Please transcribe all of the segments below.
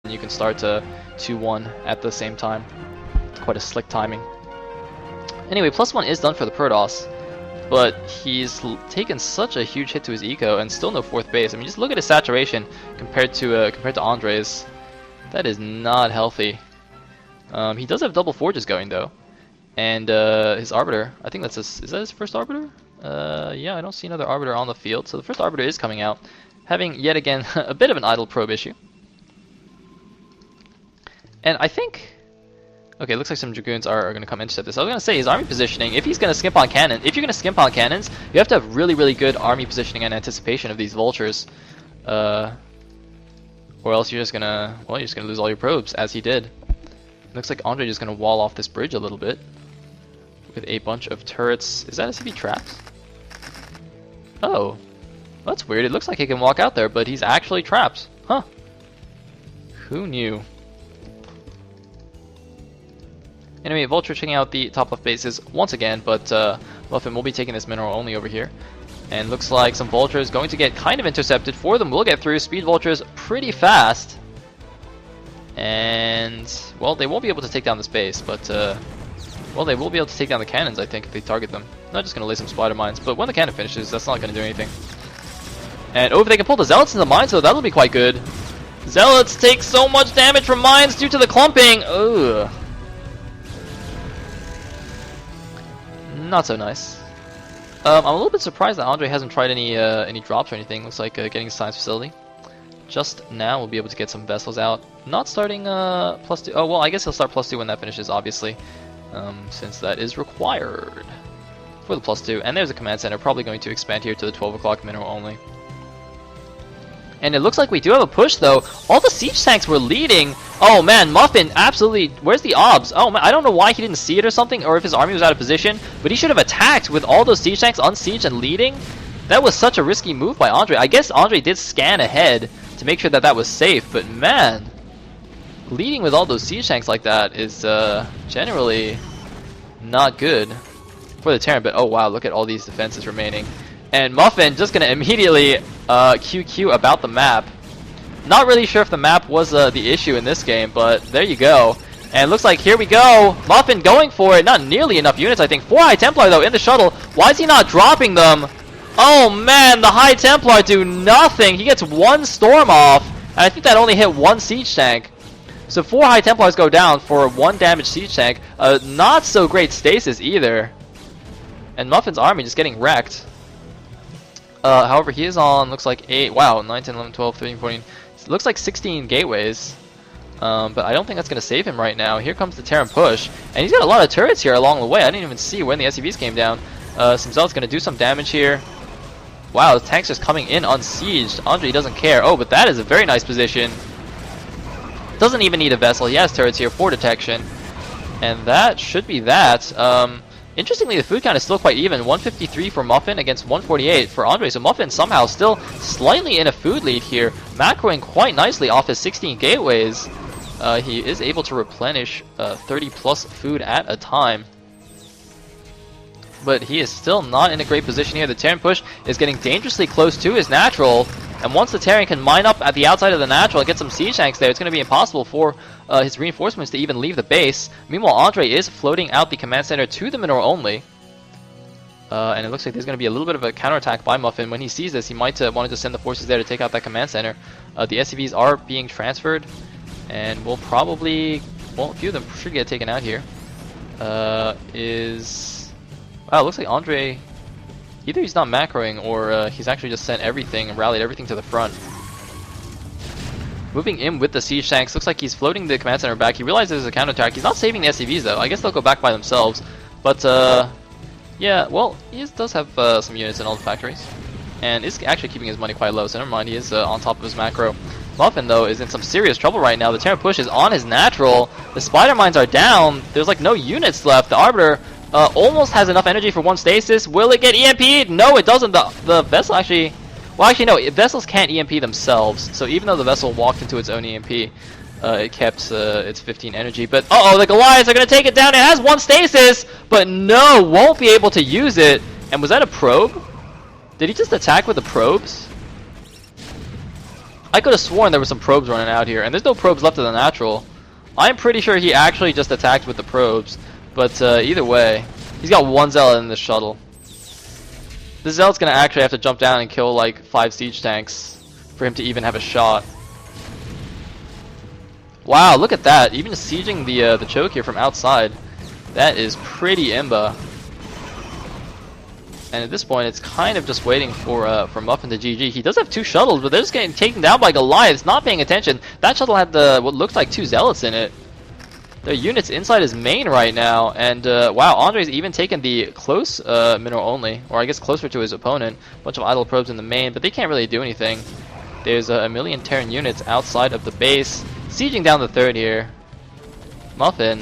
you can start to 2-1 at the same time. Quite a slick timing. Anyway, +1 is done for the Protoss, but he's taken such a huge hit to his eco and still no 4th base. I mean, just look at his saturation compared to Andrey's. That is not healthy. He does have double forges going though, and his Arbiter. I think that's his. Is that his first Arbiter? Yeah, I don't see another Arbiter on the field, so the first Arbiter is coming out, having yet again a bit of an idle probe issue. And I think, okay, looks like some Dragoons are going to come intercept this. I was going to say his army positioning. If he's going to skimp on cannon, if you're going to skimp on cannons, you have to have really good army positioning and anticipation of these vultures, or else you're just gonna, well, you're just gonna lose all your probes, as he did. Looks like Andrey just gonna wall off this bridge a little bit with a bunch of turrets. Is that SCV traps? Oh, that's weird. It looks like he can walk out there, but he's actually trapped. Huh? Who knew? Anyway, Vulture checking out the top left bases once again, but Muff2n will be taking this mineral only over here. And looks like some Vultures going to get kind of intercepted. 4 of them will get through. Speed Vultures pretty fast. And, well, they won't be able to take down this base, but, well, they will be able to take down the cannons, I think, if they target them. I'm not just going to lay some spider mines, but when the cannon finishes, that's not going to do anything. And, oh, if they can pull the Zealots into the mines, though, that'll be quite good. Zealots take so much damage from mines due to the clumping. Ugh. Not so nice. I'm a little bit surprised that Andrey hasn't tried any drops or anything. Looks like getting a science facility. Just now we'll be able to get some vessels out. Not starting +2. Oh, well, I guess he'll start +2 when that finishes, obviously, since that is required for the +2. And there's a command center, probably going to expand here to the 12 o'clock mineral only. And it looks like we do have a push, though. All the siege tanks were leading. Oh, man, Muff2n absolutely... Where's the obs? Oh, man, I don't know why he didn't see it or something, or if his army was out of position, but he should have attacked with all those siege tanks unsieged and leading. That was such a risky move by Andrey. I guess Andrey did scan ahead to make sure that that was safe, but, man, leading with all those siege tanks like that is generally not good for the Terran. But, oh, wow, look at all these defenses remaining. And Muff2n just going to immediately QQ about the map. Not really sure if the map was the issue in this game, but there you go. And it looks like, here we go, Muff2n going for it. Not nearly enough units, I think. 4 High Templar, though, in the shuttle. Why is he not dropping them? Oh, man, the High Templar do nothing. He gets 1 storm off, and I think that only hit 1 siege tank. So 4 High Templars go down for 1 damaged siege tank. Not so great stasis either. And Muff2n's army just getting wrecked. However, he is on, looks like 8, wow, 9, 10, 11, 12, 13, 14, looks like 16 gateways. But I don't think that's going to save him right now. Here comes the Terran push, and he's got a lot of turrets here along the way. I didn't even see when the SCVs came down. Some Zealot's going to do some damage here. Wow, the tank's just coming in unsieged. Andrey doesn't care. Oh, but that is a very nice position. Doesn't even need a vessel. He has turrets here for detection. And that should be that. Interestingly, the food count is still quite even. 153 for Muff2n against 148 for Andrey. So Muff2n somehow still slightly in a food lead here. Macroing quite nicely off his 16 gateways. He is able to replenish 30 plus food at a time. But he is still not in a great position here. The Terran push is getting dangerously close to his natural. And once the Terran can mine up at the outside of the natural and get some siege tanks there, it's going to be impossible for his reinforcements to even leave the base. Meanwhile, Andrey is floating out the command center to the mineral only. And it looks like there's going to be a little bit of a counterattack by Muff2n. When he sees this, he might want to send the forces there to take out that command center. The SCVs are being transferred, and will probably, well, a few of them should get taken out here. Wow, it looks like Andrey, either he's not macroing, or he's actually just sent everything and rallied everything to the front. Moving in with the siege tanks, looks like he's floating the command center back. He realizes there's a counterattack. He's not saving the SCVs though. I guess they'll go back by themselves. But yeah, well, he does have some units in all the factories, and is actually keeping his money quite low. So never mind, he is on top of his macro. Muff2n though is in some serious trouble right now. The Terran push is on his natural. The spider mines are down. There's like no units left. The Arbiter almost has enough energy for 1 stasis. Will it get EMP'd? No, it doesn't. The vessel actually... Well, actually, no. Vessels can't EMP themselves. So even though the vessel walked into its own EMP, it kept its 15 energy. But, uh-oh, the Goliaths are going to take it down. It has 1 stasis, but no, won't be able to use it. And was that a probe? Did he just attack with the probes? I could have sworn there were some probes running out here, and there's no probes left of the natural. I'm pretty sure he actually just attacked with the probes, but either way, he's got one zealot in this shuttle. This zealot's gonna actually have to jump down and kill like 5 siege tanks for him to even have a shot. Wow, look at that! Even sieging the choke here from outside, that is pretty imba. And at this point, it's kind of just waiting for Muff2n to GG. He does have 2 shuttles, but they're just getting taken down by Goliaths, not paying attention. That shuttle had what looked like 2 zealots in it. There are units inside his main right now, and wow, Andrey's even taken the close mineral only, or I guess closer to his opponent. Bunch of idle probes in the main, but they can't really do anything. There's a million Terran units outside of the base, sieging down the 3rd here. Muff2n.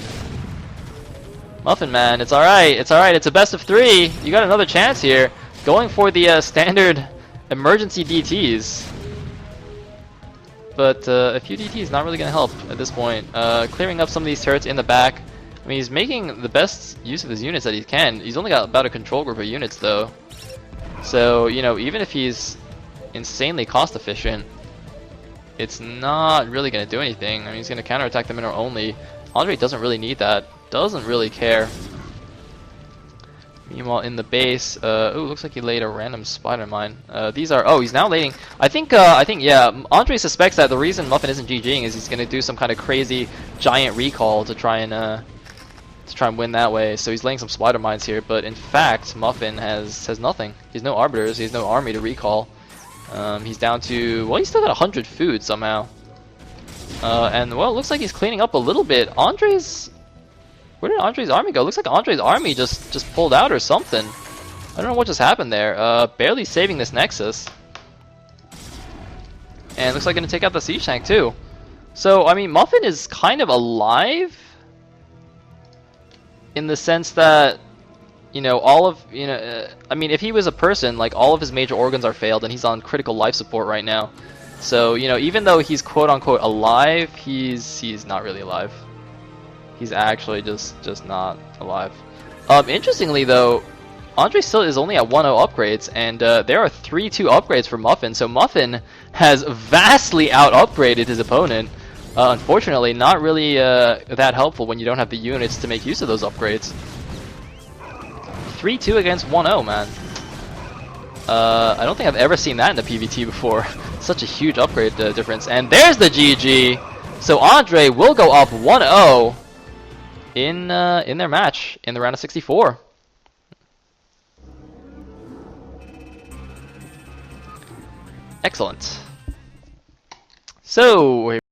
Muff2n, man, it's alright, it's alright, it's a best of 3. You got another chance here. Going for the standard emergency DTs. But a few DTs not really going to help at this point. Clearing up some of these turrets in the back. I mean, he's making the best use of his units that he can. He's only got about a control group of units, though. So, you know, even if he's insanely cost efficient, it's not really going to do anything. I mean, he's going to counterattack the mineral only. Andrey doesn't really need that. Doesn't really care. Meanwhile, in the base, ooh, looks like he laid a random spider mine. These are, oh, he's now lading. I think, yeah, Andrey suspects that the reason Muff2n isn't GGing is he's gonna do some kind of crazy giant recall to try and win that way. So he's laying some spider mines here, but in fact, Muff2n has nothing. He has no arbiters. He has no army to recall. He's down to, well, he's still got 100 food somehow. And well, it looks like he's cleaning up a little bit. Where did Andrey's army go? Looks like Andrey's army just pulled out or something. I don't know what just happened there. Barely saving this Nexus. And looks like gonna take out the siege tank too. So I mean, Muff2n is kind of alive in the sense that, you know, I mean, if he was a person, like all of his major organs are failed, and he's on critical life support right now. So you know, even though he's quote unquote alive, he's not really alive. He's actually just not alive. Interestingly though, Andrey still is only at 1-0 upgrades, and there are 3-2 upgrades for Muff2n, so Muff2n has vastly out-upgraded his opponent. Unfortunately, not really that helpful when you don't have the units to make use of those upgrades. 3-2 against 1-0, man. I don't think I've ever seen that in the PvT before. Such a huge upgrade difference. And there's the GG! So Andrey will go up 1-0 in their match in the round of 64. Excellent. So